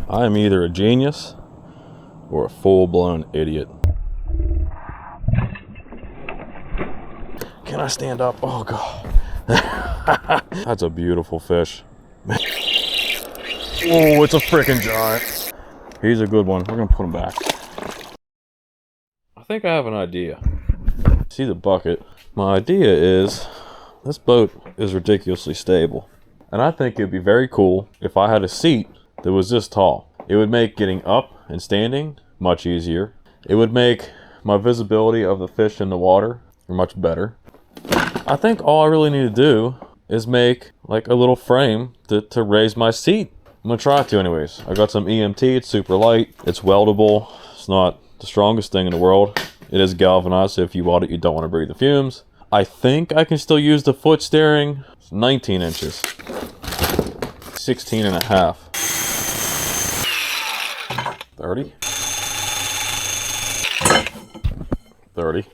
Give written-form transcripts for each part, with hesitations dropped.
I am either a genius or a full-blown idiot. Can I stand up? Oh God. That's a beautiful fish. Oh, it's a freaking giant. He's a good one. We're gonna put him back. I think I have an idea. See the bucket? My idea is this boat is ridiculously stable. And I think it'd be very cool if I had a seat that was this tall. It would make getting up and standing much easier. It would make my visibility of the fish in the water much better. I think all I really need to do is make like a little frame to raise my seat. I'm gonna try to anyways. I got some EMT, it's super light, it's weldable, it's not the strongest thing in the world. It is galvanized, so if you weld it, you don't want to breathe the fumes. I think I can still use the foot steering. It's 19 inches. 16 and a half. 30. 30.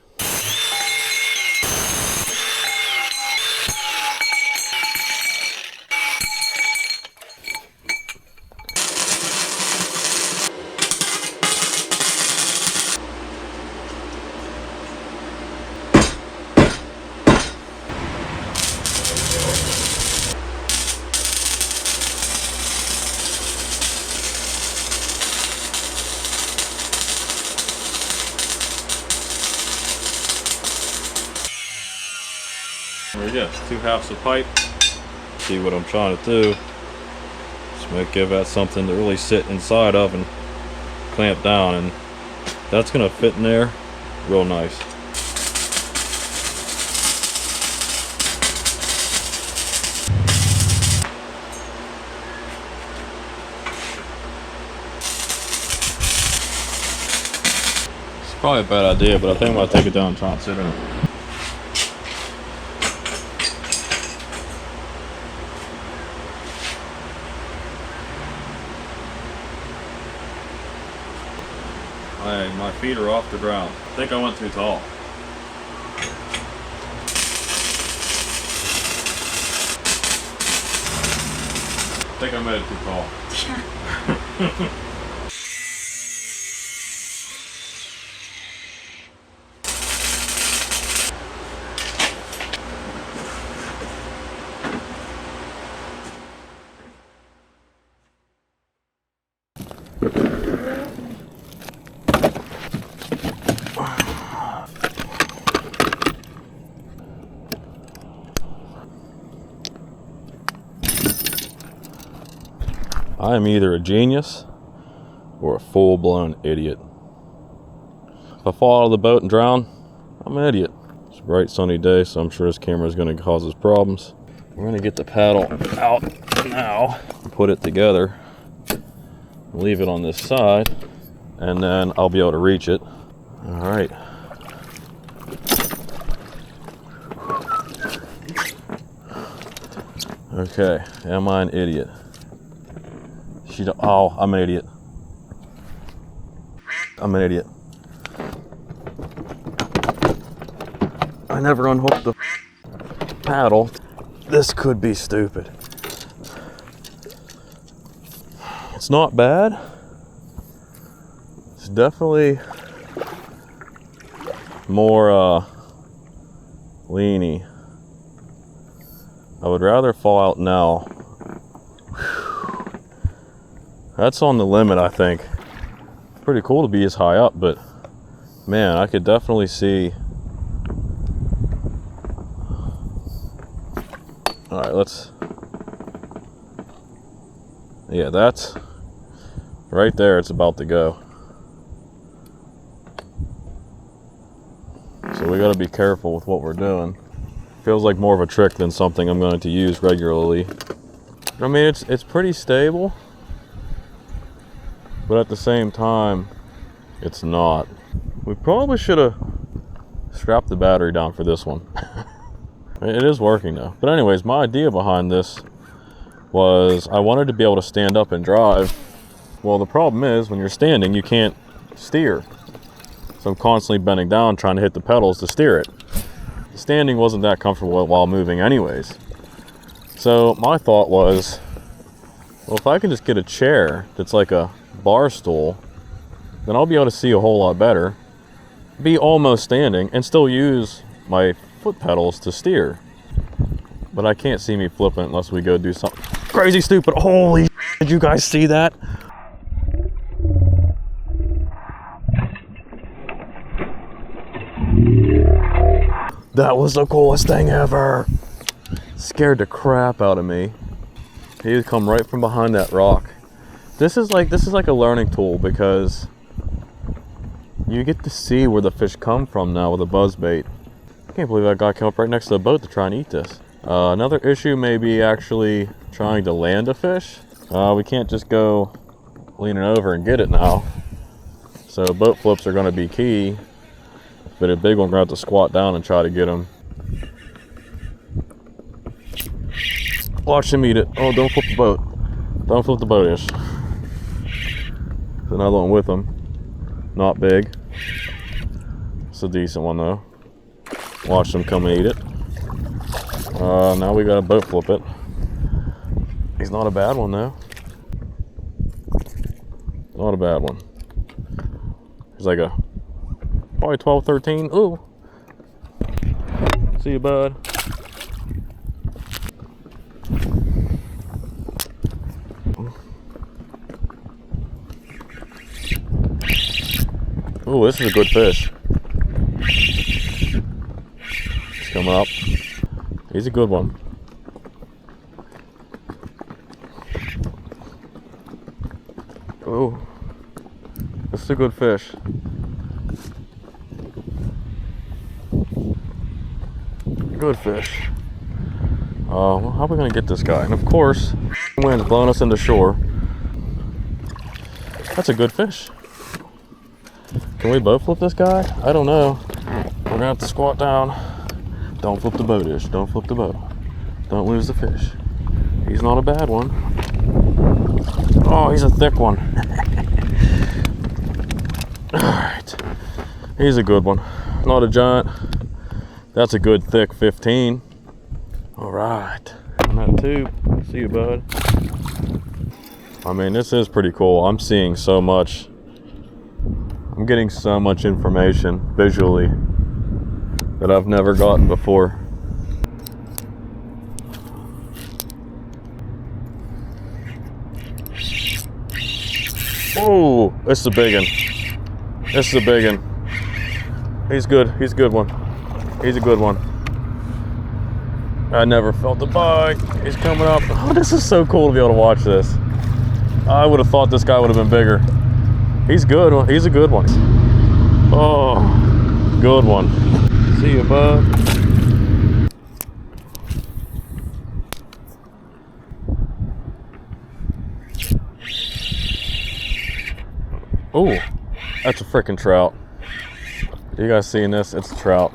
There we go, it's 2 halves of pipe. See what I'm trying to do. Just might give that something to really sit inside of and clamp down, and that's gonna fit in there real nice. It's probably a bad idea, but I think I'm gonna take it down and try and sit in it. My feet are off the ground. I think I went too tall. I think I made it too tall. I am either a genius or a full-blown idiot. If I fall out of the boat and drown, I'm an idiot. It's a bright sunny day, so I'm sure this camera is going to cause us problems. We're going to get the paddle out now, put it together, leave it on this side, and then I'll be able to reach it. All right. Okay, am I an idiot? Oh, I'm an idiot. I'm an idiot. I never unhooked the paddle. This could be stupid. It's not bad. It's definitely more leany. I would rather fall out now. That's on the limit, I think. Pretty cool to be as high up, but man, I could definitely see. All right, yeah, that's right there. It's about to go. So we got to be careful with what we're doing. Feels like more of a trick than something I'm going to use regularly. I mean, it's pretty stable. But at the same time, it's not. We probably should have strapped the battery down for this one. It is working though. But anyways, my idea behind this was I wanted to be able to stand up and drive. Well, the problem is when you're standing, you can't steer. So I'm constantly bending down trying to hit the pedals to steer it. Standing wasn't that comfortable while moving anyways. So my thought was, Well, if I can just get a chair that's like a bar stool, then I'll be able to see a whole lot better, be almost standing, and still use my foot pedals to steer. But I can't see me flipping unless we go do something crazy stupid. Holy shit, did you guys see that? That was the coolest thing ever. Scared the crap out of me. He would come right from behind that rock. This is like a learning tool because you get to see where the fish come from now with a buzz bait. I can't believe that guy came up right next to the boat to try and eat this. Another issue may be actually trying to land a fish. We can't just go leaning over and get it now. So boat flips are going to be key. But a big one, we're going to have to squat down and try to get him. Watch him eat it. Oh, don't flip the boat. Don't flip the boat-ish. There's another one with him. Not big. It's a decent one though. Watch him come and eat it. Now we got to boat flip it. He's not a bad one though. Not a bad one. He's like a probably 12, 13. Ooh. See you, bud. Ooh, this is a good fish. He's coming up. He's a good one. Ooh. This is a good fish. Good fish. Well, how are we gonna get this guy? And of course, the wind's blowing us into shore. That's a good fish. Can we boat flip this guy? I don't know. We're gonna have to squat down. Don't flip the boat-ish. Don't flip the boat. Don't lose the fish. He's not a bad one. Oh, he's a thick one. Alright. He's a good one. Not a giant. That's a good thick 15. Alright. On that tube. See you, bud. I mean, this is pretty cool. I'm seeing so much. I'm getting so much information visually that I've never gotten before. Oh, this is a big one. This is a big one. He's good. He's a good one. He's a good one. I never felt the bite. He's coming up. Oh, this is so cool to be able to watch this. I would have thought this guy would have been bigger. He's good. He's a good one. Oh, good one. See you, bud. Oh, that's a freaking trout. You guys seeing this? It's a trout.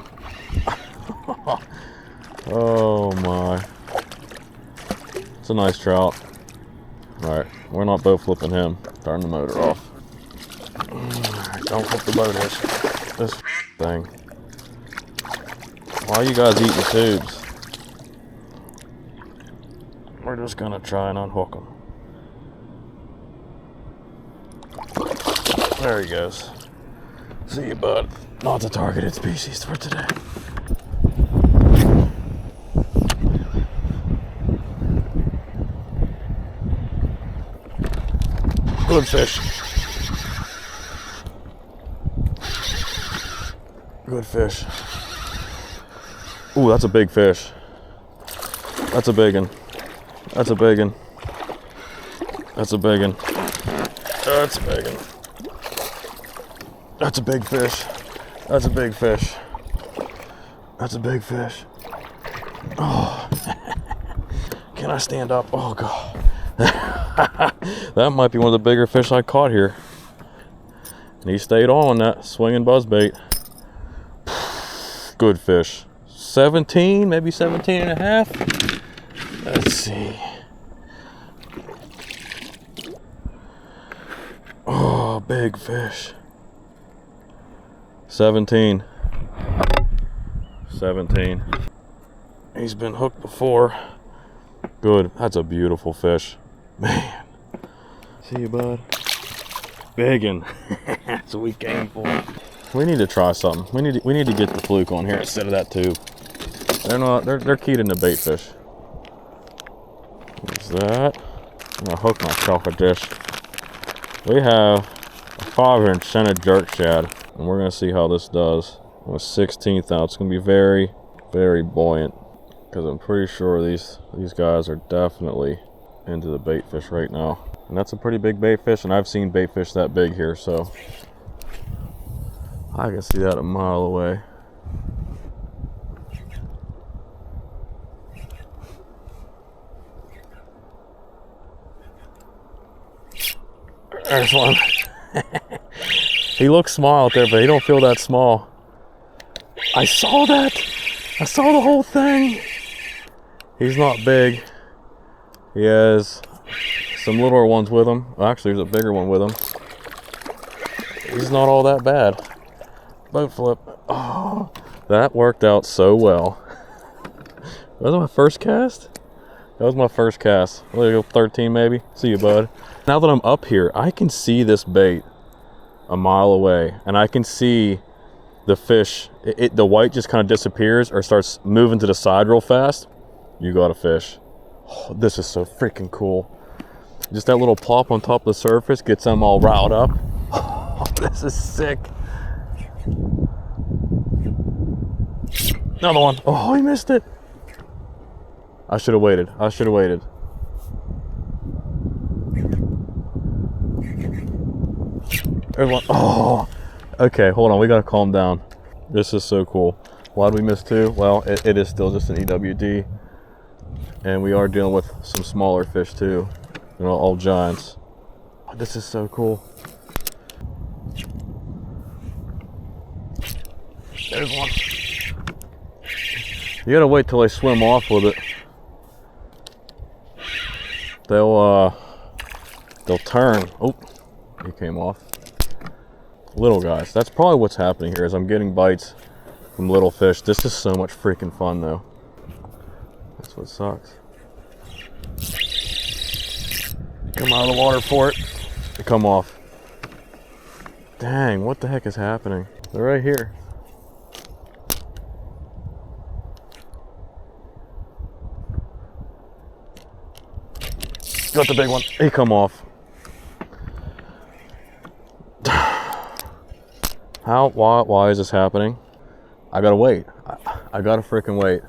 Oh my. It's a nice trout. Alright, we're not boat flipping him. Turn the motor off. Don't flip the boat, this thing. Why are you guys eating tubes? We're just gonna try and unhook him. There he goes. See you, bud. Not the targeted species for today. Good fish. Good fish. Ooh, that's a big fish. That's a big one. That's a big one. That's a big one. That's a big one. That's a big fish. That's a big fish. That's a big fish. Oh. Can I stand up? Oh, God. That might be one of the bigger fish I caught here. And he stayed on that swinging buzzbait. Good fish. 17, maybe 17 and a half. Let's see. Oh, big fish. 17. 17. He's been hooked before. Good. That's a beautiful fish. Man. See you, bud. Biggin. That's what we came for. We need to try something. We need to get the fluke on here instead of that tube. They're keyed into bait fish. What's that? I'm gonna hook myself with this. We have a 5-inch scented jerk shad, and we're gonna see how this does. On a 16th ounce. It's gonna be very, very buoyant, because I'm pretty sure these guys are definitely into the bait fish right now. And that's a pretty big bait fish, and I've seen bait fish that big here, so I can see that a mile away. There's one. He looks small out there, but he don't feel that small. I saw that. I saw the whole thing. He's not big. He has some littler ones with him. Well, actually, there's a bigger one with him. He's not all that bad. Boat flip. Oh, that worked out so well. Was that my first cast? That was my first cast. There you go, 13 maybe. See you, bud. Now that I'm up here, I can see this bait a mile away, and I can see the fish. The white just kind of disappears or starts moving to the side real fast. You got a fish. Oh, this is so freaking cool. Just that little plop on top of the surface gets them all riled up. Oh, this is sick. Another one. Oh, he missed it. I should have waited. I should have waited. There's one. Oh, okay, hold on. We gotta calm down. This is so cool. Why did we miss two? Well, it is still just an EWD, and we are dealing with some smaller fish too. You know, all giants. Oh, this is so cool. There's one. You gotta wait till they swim off with it. They'll turn. Oh, he came off. Little guys. That's probably what's happening here, is I'm getting bites from little fish. This is so much freaking fun though. That's what sucks. Come out of the water for it. They come off. Dang, what the heck is happening? They're right here. Got the big one. He come off. Why is this happening? I gotta wait. I gotta freaking wait.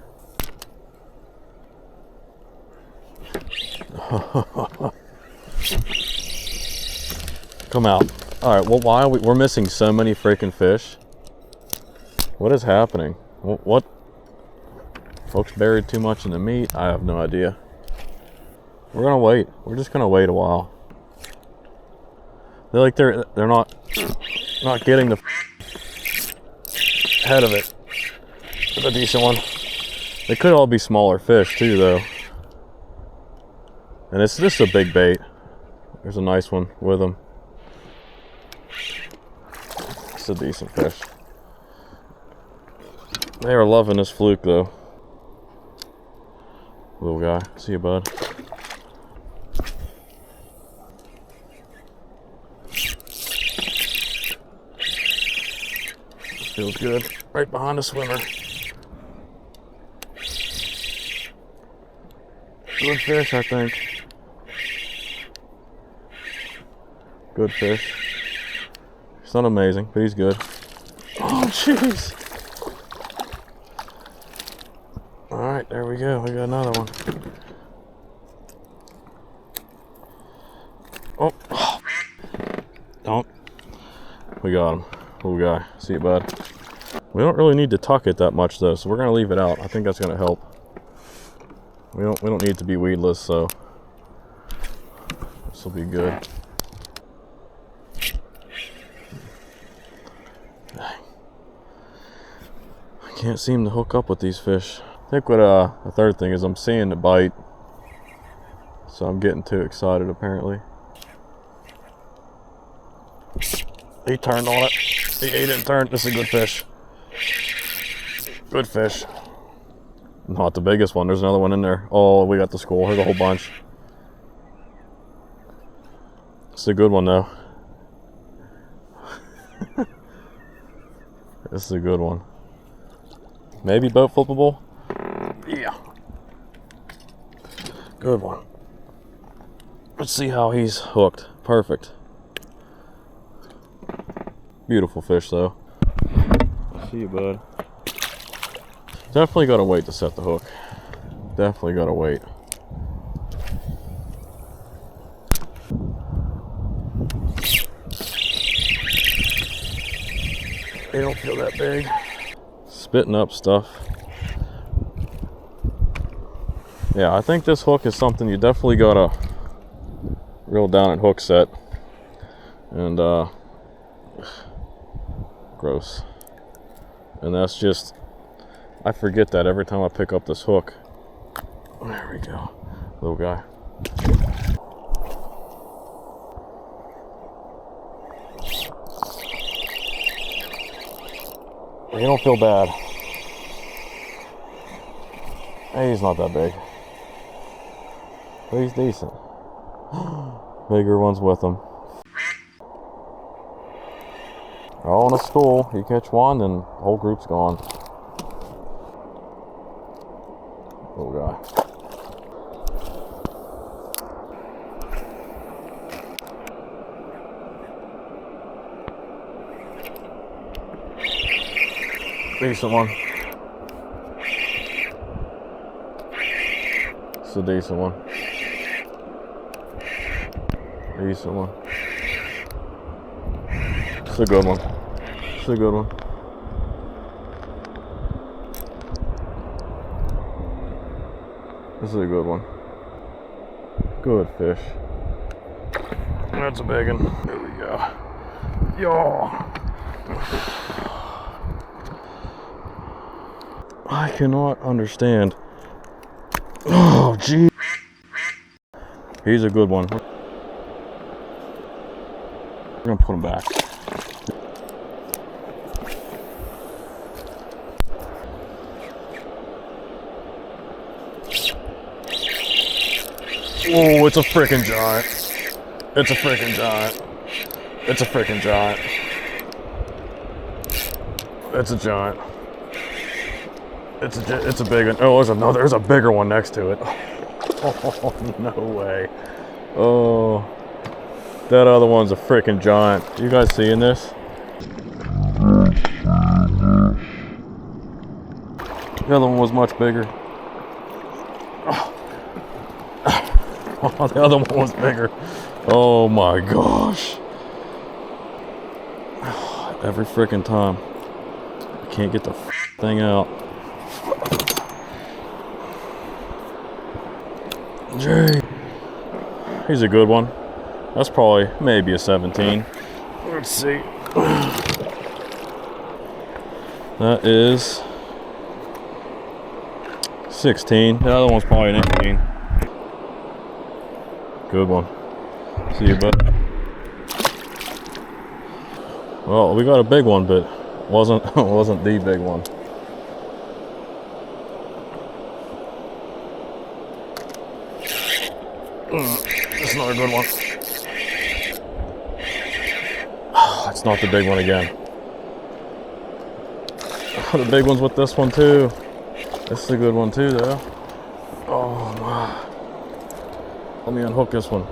Come out. All right, well, why are we're missing so many freaking fish? What is happening? What? Folks buried too much in the meat? I have no idea. We're gonna wait. We're just gonna wait a while. They're not getting the head of it. It's a decent one. They could all be smaller fish too, though. And it's just a big bait. There's a nice one with them. It's a decent fish. They are loving this fluke though. Little guy. See you, bud. Feels good. Right behind the swimmer. Good fish, I think. Good fish. He's not amazing, but he's good. Oh, jeez. All right, there we go. We got another one. Oh. Don't. We got him. Little guy. See you, bud. We don't really need to tuck it that much though, so we're gonna leave it out. I think that's gonna help. We don't need it to be weedless, so this will be good. Dang. I can't seem to hook up with these fish. I think what the third thing is I'm seeing the bite, so I'm getting too excited apparently. He turned on it. He didn't turn. This is a good fish. Good fish. Not the biggest one. There's another one in there. Oh, we got the school. There's a whole bunch. It's a good one though. This is a good one. Maybe boat flippable? Yeah. Good one. Let's see how he's hooked. Perfect. Beautiful fish though. See you, bud. Definitely gotta wait to set the hook. Definitely gotta wait. They don't feel that big. Spitting up stuff. Yeah, I think this hook is something you definitely gotta reel down at hook set. And gross. And that's just, I forget that every time I pick up this hook. There we go, little guy. You don't feel bad. Hey, he's not that big, but he's decent. Bigger ones with him. All in a school. You catch one, and the whole group's gone. Little guy. Decent one. It's a decent one. Decent one. It's a good one. It's a good one. This is a good one. Good fish. That's a big one. There we go. Yo. I cannot understand. Oh, gee. He's a good one. We're gonna put him back. Oh, it's a freaking giant. It's a freaking giant. It's a freaking giant. It's a giant. It's a big one. Oh, there's a bigger one next to it. Oh, no way. Oh, that other one's a freaking giant. You guys seeing this? The other one was much bigger. Oh, the other one was bigger. Oh my gosh. Every freaking time. I can't get the thing out. Jay. He's a good one. That's probably maybe a 17. Let's see. That is 16. The other one's probably an 18. Good one. See you, bud. Well, we got a big one, but wasn't the big one. That's not a good one. It's not the big one again. The big one's with this one too. This is a good one too, though. Oh my. Let me unhook this one.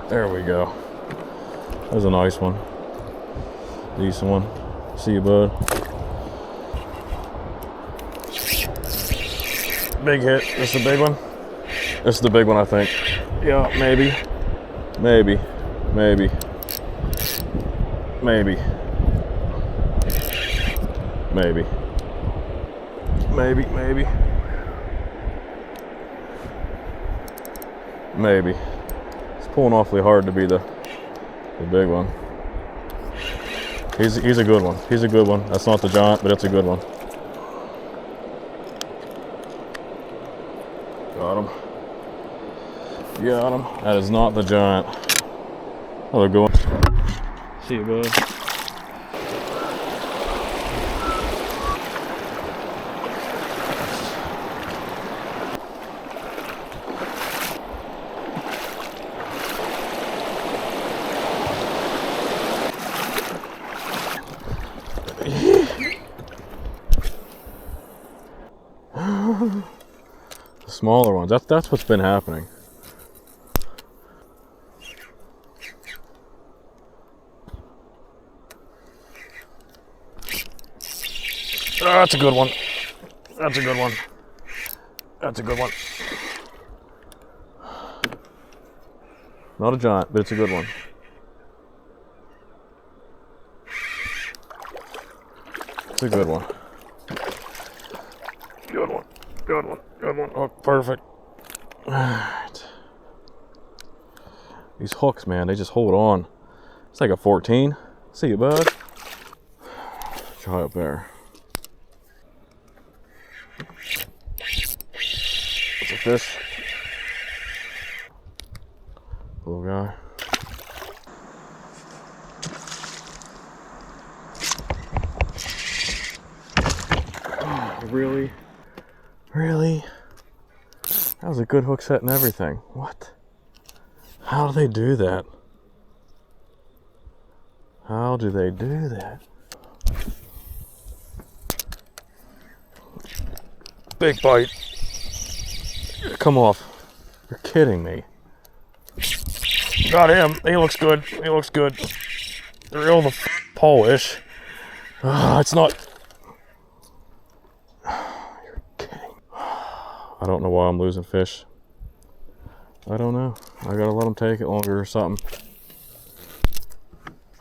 There we go. That's a nice one. Decent one. See you, bud. Big hit. This is the big one? This is the big one, I think. Yeah, maybe. Maybe. Maybe. Maybe. Maybe. Maybe. Maybe. Maybe. It's pulling awfully hard to be the big one. He's a good one. He's a good one. That's not the giant, but it's a good one. Got him. Got him. That is not the giant. Another good one. See you, bud. smaller ones. That's what's been happening. Oh, that's a good one. That's a good one. That's a good one. Not a giant, but it's a good one. It's a good one. Good one. Good one. Good one. Oh, perfect. Alright. These hooks, man, they just hold on. It's like a 14. See you, bud. Try up there. It's a fish. Little guy. Oh, really? Really? That was a good hook set and everything. What? How do they do that? How do they do that? Big bite. Come off. You're kidding me. Got him. He looks good. He looks good. Real the Polish. It's not. You're kidding. I don't know why I'm losing fish. I don't know. I gotta let them take it longer or something.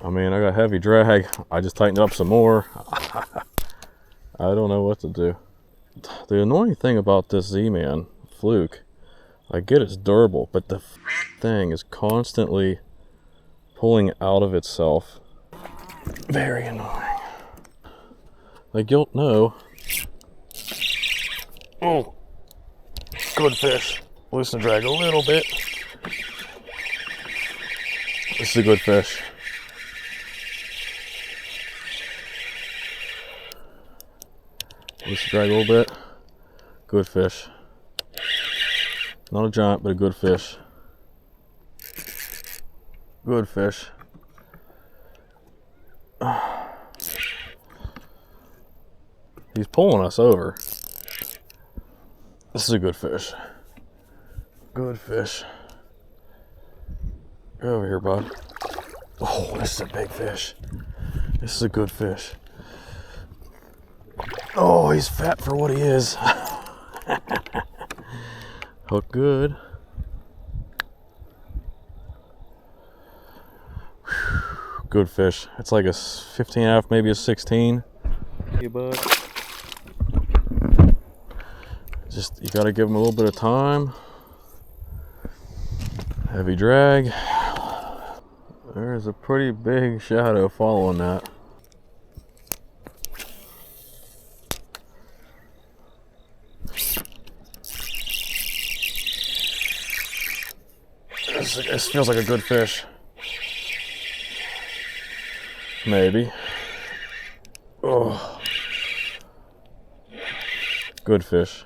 I mean, I got heavy drag. I just tightened it up some more. I don't know what to do. The annoying thing about this Z-Man fluke, I get it's durable, but the thing is constantly pulling out of itself. Very annoying. Like, you'll know. Oh, good fish. Loosen the drag a little bit. This is a good fish. Loosen the drag a little bit. Good fish. Not a giant, but a good fish. Good fish. He's pulling us over. This is a good fish. Good fish. Go over here, bud. Oh, this is a big fish. This is a good fish. Oh, he's fat for what he is. Hook good. Whew, good fish. It's like a 15.5, maybe a 16. Hey, bud. Just, you gotta give him a little bit of time. Heavy drag. There's a pretty big shadow following that. This feels like a good fish. Maybe. Oh. Good fish.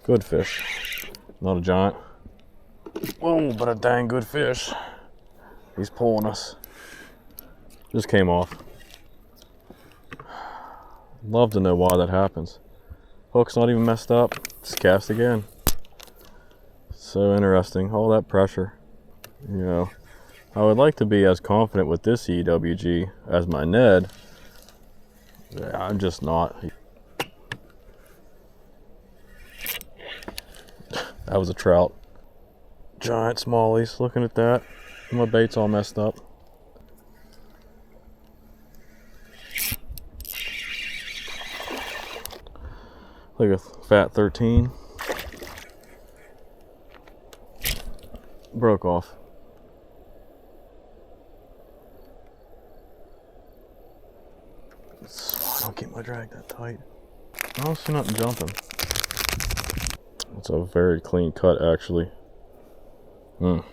Good fish. Not a giant. Oh, but a dang good fish. He's pulling us. Just came off. Love to know why that happens. Hook's not even messed up. Just cast again. So interesting. All that pressure. You know, I would like to be as confident with this EWG as my Ned. Yeah, I'm just not. That was a trout. Giant smallies. Looking at that. My bait's all messed up. Like a fat 13. Broke off. I don't keep my drag that tight. I don't see nothing jumping. It's a very clean cut, actually. Probably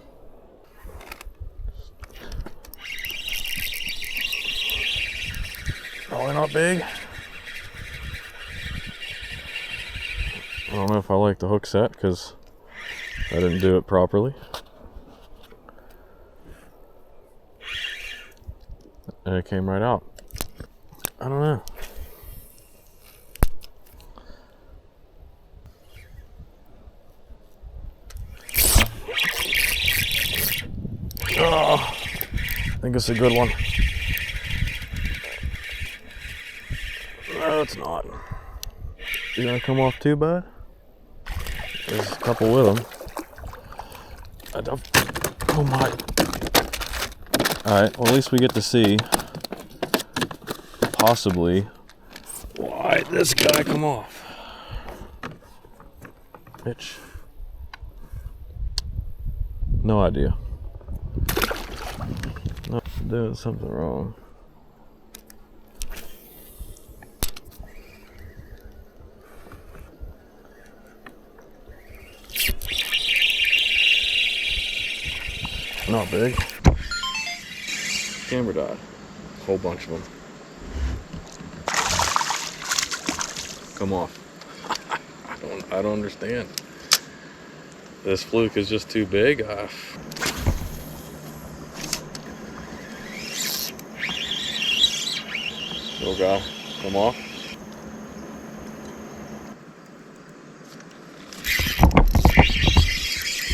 not big. I don't know if I like the hook set because I didn't do it properly. And it came right out. I don't know. Oh, I think it's a good one. No, it's not. You gonna come off too bad? There's a couple with them. Oh my. Alright, well at least we get to see possibly why this guy come off. Bitch. No idea. No, doing something wrong. Not big. Camera died. Whole bunch of them. Come off. I don't understand. This fluke is just too big. Little guy, come off.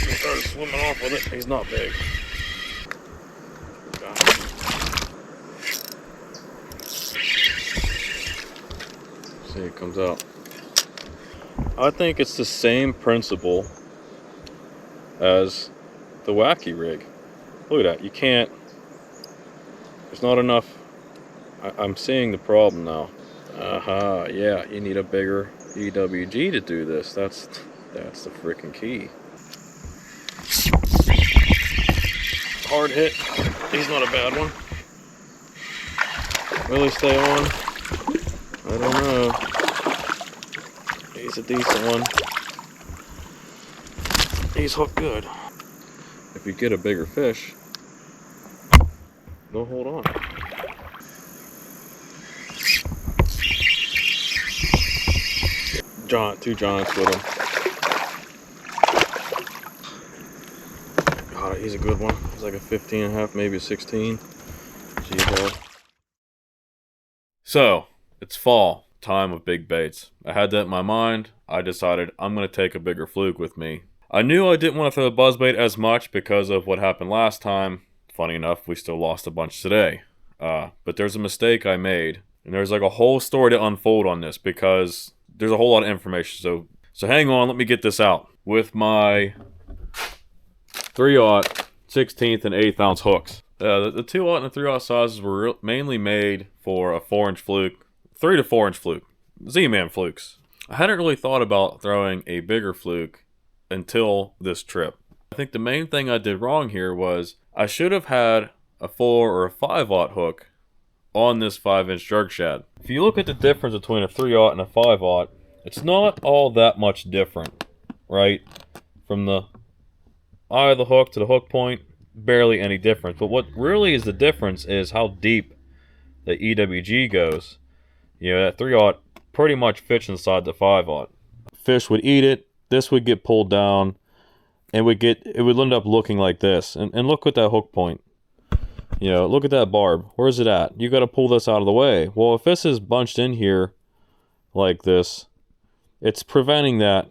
He started swimming off with it. He's not big. See, it comes out. I think it's the same principle as the wacky rig. Look at that. You can't. There's not enough. I'm seeing the problem now. Yeah, you need a bigger EWG to do this. That's the freaking key. Hard hit. He's not a bad one. Will he stay on? I don't know. He's a decent one. He's hooked good. If you get a bigger fish, they'll hold on. Two giants with him. God, he's a good one. He's like a 15 and a half, maybe a 16. Jeez. So, it's fall, time of big baits. I had that in my mind. I decided I'm going to take a bigger fluke with me. I knew I didn't want to throw the buzzbait as much because of what happened last time. Funny enough, we still lost a bunch today. But there's a mistake I made. And there's like a whole story to unfold on this because there's a whole lot of information. So hang on, let me get this out. With my 3/0, 16th, and 1/8 ounce hooks. The 2/0 and the 3/0 sizes were mainly made for a 4-inch fluke, 3 to 4 inch fluke, Z-Man flukes. I hadn't really thought about throwing a bigger fluke until this trip. I think the main thing I did wrong here was I should have had a 4 or a 5/0 hook on this 5-inch jerk shad. If you look at the difference between a 3/0 and a 5/0, it's not all that much different, right? From the eye of the hook to the hook point, barely any difference. But what really is the difference is how deep the EWG goes. You know, that 3/0 pretty much fits inside the 5/0. Fish would eat it, this would get pulled down, and it would end up looking like this. And look at that hook point. You know, look at that barb. Where's it at? You got to pull this out of the way. Well, if this is bunched in here like this, it's preventing that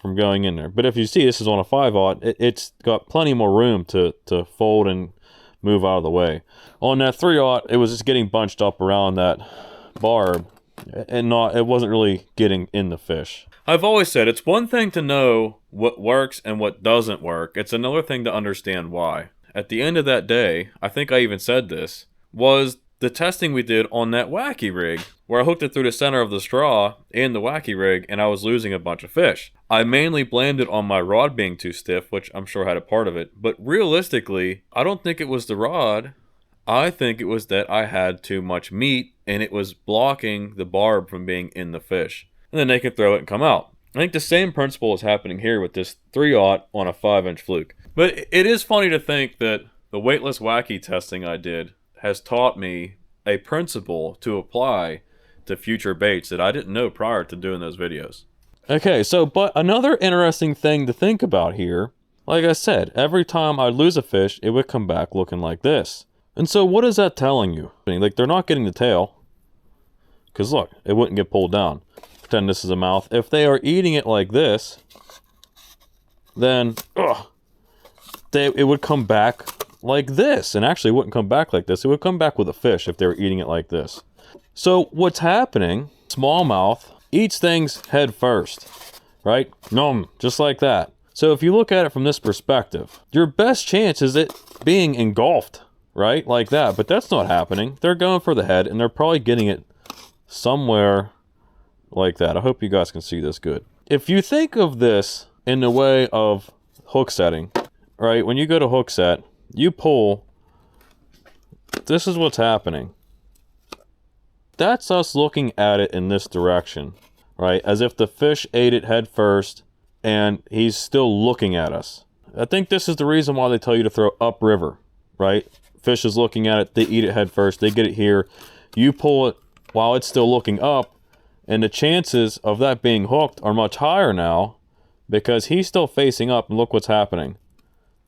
from going in there. But if you see this is on a 5/0, it's got plenty more room to fold and move out of the way. On that 3/0, it was just getting bunched up around that barb, and it wasn't really getting in the fish. I've always said it's one thing to know what works and what doesn't work. It's another thing to understand why. At the end of that day, I think I even said this, was the testing we did on that wacky rig, where I hooked it through the center of the straw in the wacky rig, and I was losing a bunch of fish. I mainly blamed it on my rod being too stiff, which I'm sure had a part of it. But realistically, I don't think it was the rod. I think it was that I had too much meat, and it was blocking the barb from being in the fish. And then they can throw it and come out. I think the same principle is happening here with this 3/0 on a 5-inch fluke. But it is funny to think that the weightless wacky testing I did has taught me a principle to apply to future baits that I didn't know prior to doing those videos. Okay, so but another interesting thing to think about here, like I said, every time I lose a fish, it would come back looking like this. And so what is that telling you? Like, they're not getting the tail. Because look, it wouldn't get pulled down. Pretend this is a mouth. If they are eating it like this, then it would come back like this. And actually it wouldn't come back like this. It would come back with a fish if they were eating it like this. So what's happening, smallmouth eats things head first, right? Nom, just like that. So if you look at it from this perspective, your best chance is it being engulfed, right? Like that, but that's not happening. They're going for the head and they're probably getting it somewhere like that. I hope you guys can see this good. If you think of this in the way of hook setting, right? When you go to hook set, you pull, this is what's happening. That's us looking at it in this direction, right? As if the fish ate it head first and he's still looking at us. I think this is the reason why they tell you to throw upriver, right? Fish is looking at it, they eat it head first, they get it here. You pull it while it's still looking up, and the chances of that being hooked are much higher now because he's still facing up, and look what's happening.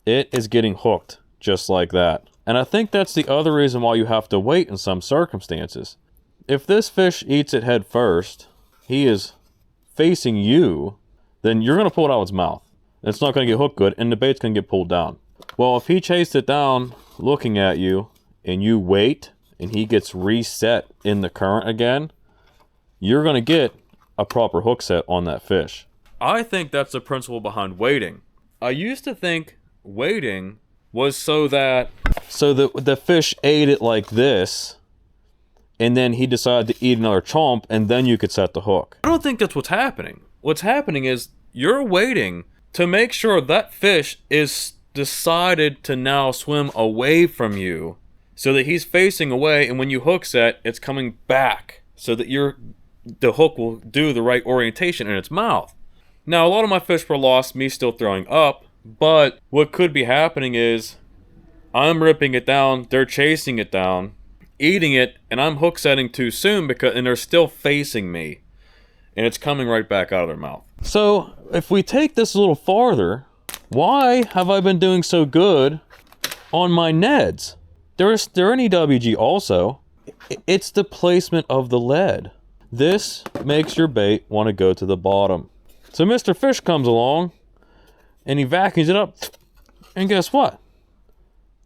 It is getting hooked just like that. And I think that's the other reason why you have to wait in some circumstances. If this fish eats it head first, he is facing you, then you're going to pull it out of its mouth. It's not going to get hooked good, and the bait's going to get pulled down. Well, if he chased it down looking at you, and you wait, and he gets reset in the current again, you're going to get a proper hook set on that fish. I think that's the principle behind waiting. I used to think waiting was so that the fish ate it like this, and then he decided to eat another chomp, and then you could set the hook. I don't think that's what's happening. What's happening is you're waiting to make sure that fish is decided to now swim away from you so that he's facing away, and when you hook set, it's coming back so that the hook will do the right orientation in its mouth. Now, a lot of my fish were lost, me still throwing up, but what could be happening is I'm ripping it down, they're chasing it down, eating it, and I'm hook setting too soon and they're still facing me, and it's coming right back out of their mouth. So if we take this a little farther, why have I been doing so good on my Neds? They're an EWG also. It's the placement of the lead. This makes your bait want to go to the bottom. So Mr. Fish comes along and he vacuums it up, and guess what?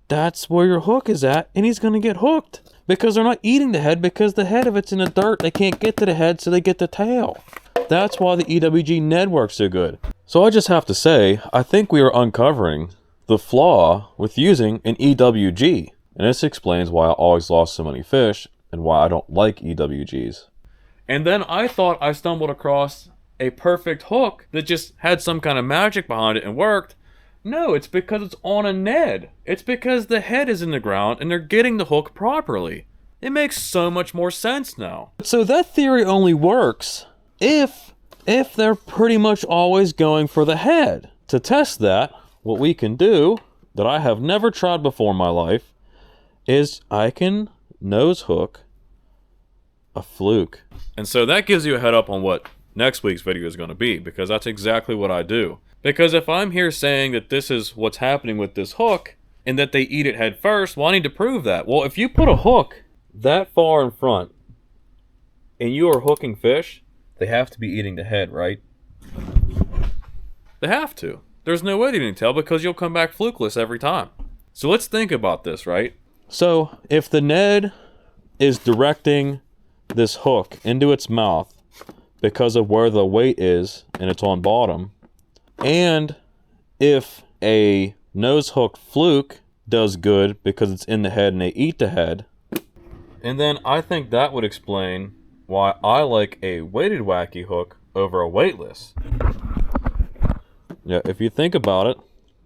That's where your hook is at, and he's going to get hooked because they're not eating the head, because the head, if it's in the dirt, they can't get to the head, so they get the tail. That's why the EWG Ned works so good. So I just have to say, I think we are uncovering the flaw with using an EWG, and this explains why I always lost so many fish and why I don't like EWGs. And then I thought I stumbled across a perfect hook that just had some kind of magic behind it and worked. No, it's because it's on a Ned. It's because the head is in the ground and they're getting the hook properly. It makes so much more sense now. So that theory only works if they're pretty much always going for the head. To test that, what we can do, that I have never tried before in my life, is I can nose hook a fluke. And so that gives you a head up on what next week's video is going to be, because that's exactly what I do. Because if I'm here saying that this is what's happening with this hook, and that they eat it head first, well, I need to prove that. Well, if you put a hook that far in front, and you are hooking fish, they have to be eating the head, right? They have to. There's no way they can tell, because you'll come back flukeless every time. So let's think about this, right? So if the Ned is directing this hook into its mouth because of where the weight is and it's on bottom, and if a nose hook fluke does good because it's in the head and they eat the head, and then I think that would explain why I like a weighted wacky hook over a weightless. Yeah, if you think about it,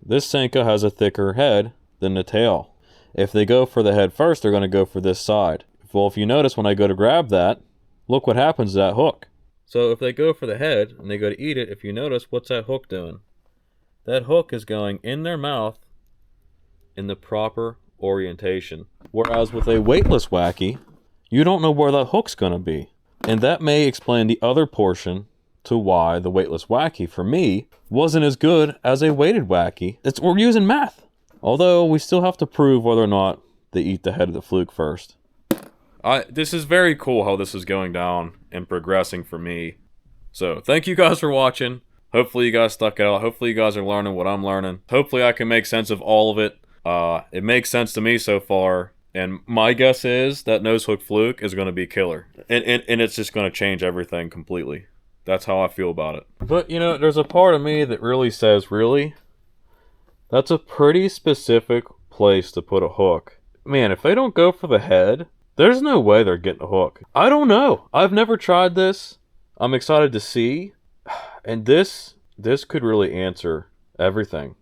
this Senka has a thicker head than the tail. If they go for the head first, they're going to go for this side. Well, if you notice when I go to grab that, look what happens to that hook. So if they go for the head and they go to eat it, if you notice, what's that hook doing? That hook is going in their mouth in the proper orientation. Whereas with a weightless wacky, you don't know where that hook's going to be. And that may explain the other portion to why the weightless wacky, for me, wasn't as good as a weighted wacky. We're using math. Although we still have to prove whether or not they eat the head of the fluke first. This is very cool how this is going down and progressing for me. So thank you guys for watching. Hopefully you guys stuck it out. Hopefully you guys are learning what I'm learning. Hopefully I can make sense of all of it. It makes sense to me so far. And my guess is that nose hook fluke is going to be killer. And it's just going to change everything completely. That's how I feel about it. But, you know, there's a part of me that really says, really? That's a pretty specific place to put a hook. Man, if they don't go for the head, there's no way they're getting a hook. I don't know. I've never tried this. I'm excited to see. And this could really answer everything.